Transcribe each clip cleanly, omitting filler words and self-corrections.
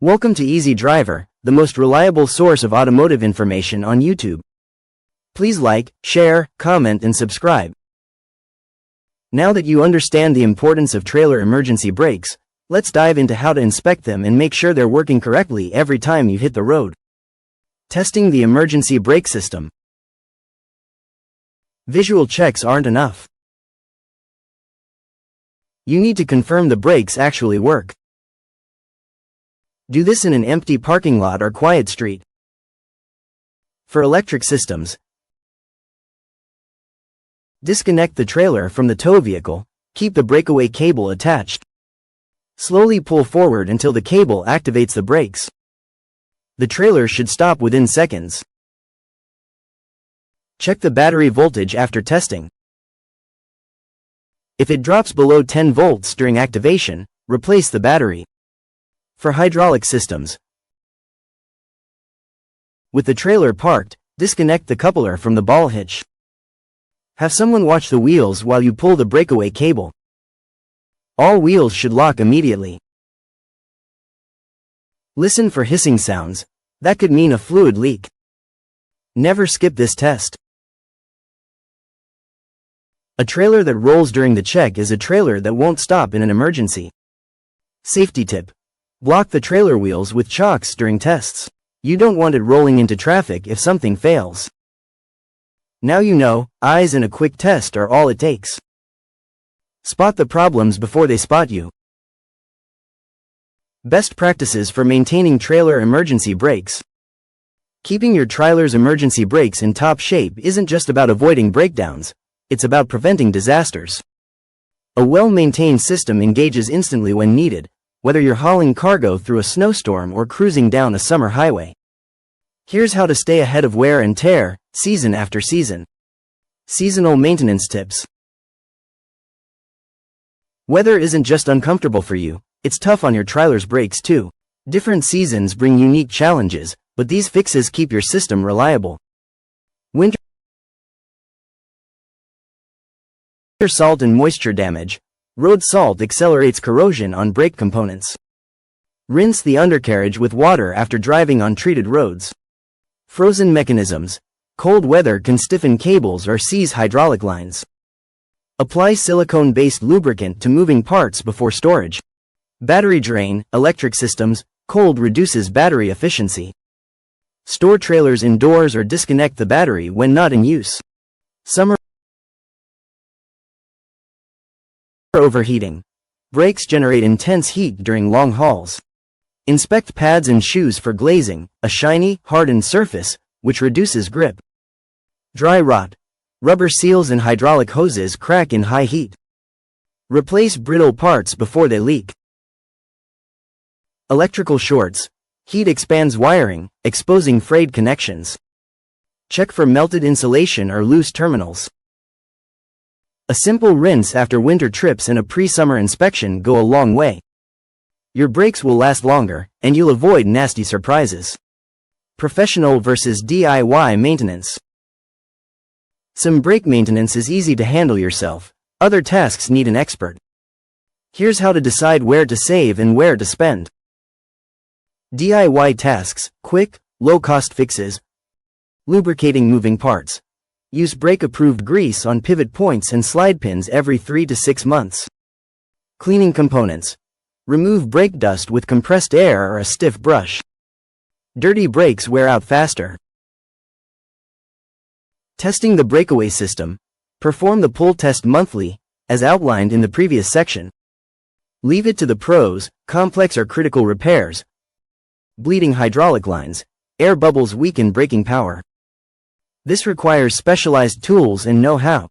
Welcome to Easy Driver, the most reliable source of automotive information on YouTube. Please like, share, comment and subscribe. Now that you understand the importance of trailer emergency brakes, let's dive into how to inspect them and make sure they're working correctly every time you hit the road. Testing the emergency brake system. Visual checks aren't enough. You need to confirm the brakes actually work. Do this in an empty parking lot or quiet street. For electric systems, disconnect the trailer from the tow vehicle, keep the breakaway cable attached. Slowly pull forward until the cable activates the brakes. The trailer should stop within seconds. Check the battery voltage after testing. If it drops below 10 volts during activation, replace the battery. For hydraulic systems, with the trailer parked, disconnect the coupler from the ball hitch. Have someone watch the wheels while you pull the breakaway cable. All wheels should lock immediately. Listen for hissing sounds. That could mean a fluid leak. Never skip this test. A trailer that rolls during the check is a trailer that won't stop in an emergency. Safety tip: block the trailer wheels with chocks during tests. You don't want it rolling into traffic if something fails. Now you know, eyes and a quick test are all it takes. Spot the problems before they spot you. Best practices for maintaining trailer emergency brakes. Keeping your trailer's emergency brakes in top shape isn't just about avoiding breakdowns, it's about preventing disasters. A well-maintained system engages instantly when needed, whether you're hauling cargo through a snowstorm or cruising down a summer highway. Here's how to stay ahead of wear and tear, season after season. Seasonal maintenance tips. Weather isn't just uncomfortable for you, it's tough on your trailer's brakes too. Different seasons bring unique challenges, but these fixes keep your system reliable. Winter salt and moisture damage. Road salt accelerates corrosion on brake components. Rinse the undercarriage with water after driving on treated roads. Frozen mechanisms. Cold weather can stiffen cables or seize hydraulic lines. Apply silicone-based lubricant to moving parts before storage. Battery drain. Electric systems. Cold reduces battery efficiency. Store trailers indoors or disconnect the battery when not in use. Summer overheating. Brakes generate intense heat during long hauls. Inspect pads and shoes for glazing, a shiny, hardened surface, which reduces grip. Dry rot. Rubber seals and hydraulic hoses crack in high heat. Replace brittle parts before they leak. Electrical shorts. Heat expands wiring, exposing frayed connections. Check for melted insulation or loose terminals. A simple rinse after winter trips and a pre-summer inspection go a long way. Your brakes will last longer, and you'll avoid nasty surprises. Professional versus DIY maintenance. Some brake maintenance is easy to handle yourself. Other tasks need an expert. Here's how to decide where to save and where to spend. DIY tasks, quick, low-cost fixes. Lubricating moving parts. Use brake-approved grease on pivot points and slide pins every 3 to 6 months. Cleaning components. Remove brake dust with compressed air or a stiff brush. Dirty brakes wear out faster. Testing the breakaway system. Perform the pull test monthly, as outlined in the previous section. Leave it to the pros. Complex or critical repairs. Bleeding hydraulic lines. Air bubbles weaken braking power. This requires specialized tools and know-how.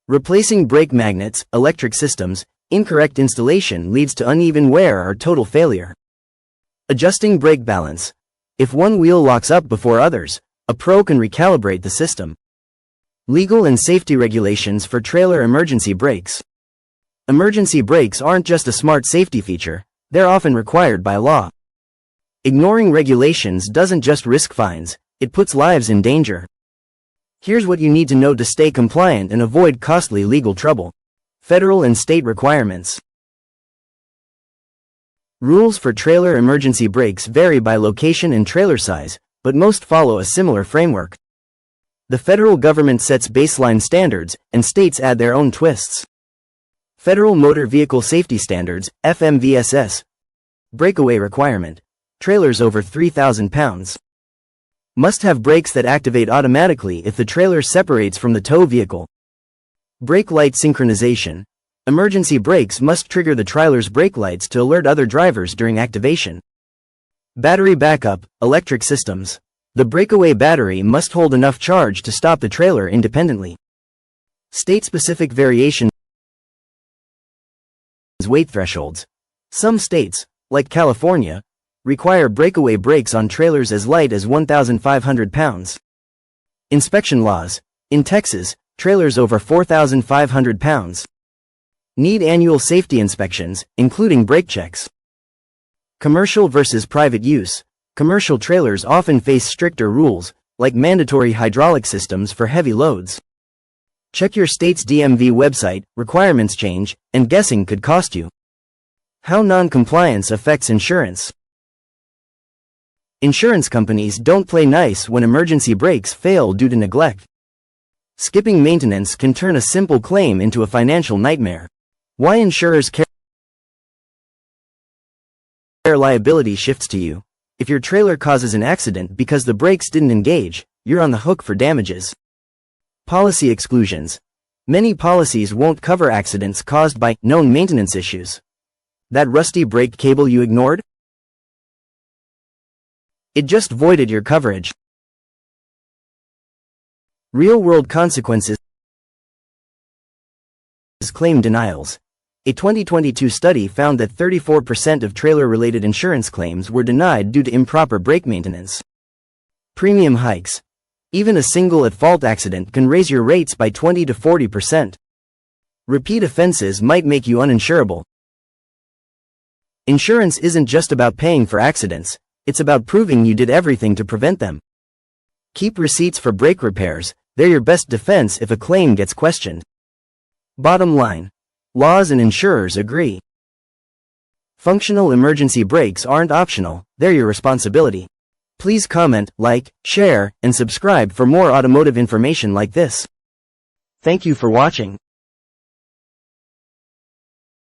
Replacing brake magnets, electric systems. Incorrect installation leads to uneven wear or total failure. Adjusting brake balance. If one wheel locks up before others, a pro can recalibrate the system. Legal and safety regulations for trailer emergency brakes. Emergency brakes aren't just a smart safety feature, they're often required by law. Ignoring regulations doesn't just risk fines, it puts lives in danger. Here's what you need to know to stay compliant and avoid costly legal trouble. Federal and state requirements. Rules for trailer emergency brakes vary by location and trailer size, but most follow a similar framework. The federal government sets baseline standards, and states add their own twists. Federal Motor Vehicle Safety Standards, FMVSS. Breakaway requirement. Trailers over 3,000 pounds must have brakes that activate automatically if the trailer separates from the tow vehicle. Brake light synchronization. Emergency brakes must trigger the trailer's brake lights to alert other drivers during activation. Battery backup, electric systems. The breakaway battery must hold enough charge to stop the trailer independently. State-specific variations. Weight thresholds. Some states, like California, require breakaway brakes on trailers as light as 1,500 pounds. Inspection laws. In Texas, trailers over 4,500 pounds need annual safety inspections, including brake checks. Commercial versus private use. Commercial trailers often face stricter rules, like mandatory hydraulic systems for heavy loads. Check your state's DMV website, requirements change, and guessing could cost you. How non-compliance affects insurance. Insurance companies don't play nice when emergency brakes fail due to neglect. Skipping maintenance can turn a simple claim into a financial nightmare. Why insurers care. Liability shifts to you. If your trailer causes an accident because the brakes didn't engage, you're on the hook for damages. Policy exclusions. Many policies won't cover accidents caused by known maintenance issues. That rusty brake cable you ignored? It just voided your coverage. Real-world consequences. Claim denials. A 2022 study found that 34% of trailer-related insurance claims were denied due to improper brake maintenance. Premium hikes. Even a single at-fault accident can raise your rates by 20 to 40%. Repeat offenses might make you uninsurable. Insurance isn't just about paying for accidents, it's about proving you did everything to prevent them. Keep receipts for brake repairs, they're your best defense if a claim gets questioned. Bottom line. Laws and insurers agree. Functional emergency brakes aren't optional, they're your responsibility. Please comment, like, share, and subscribe for more automotive information like this. Thank you for watching.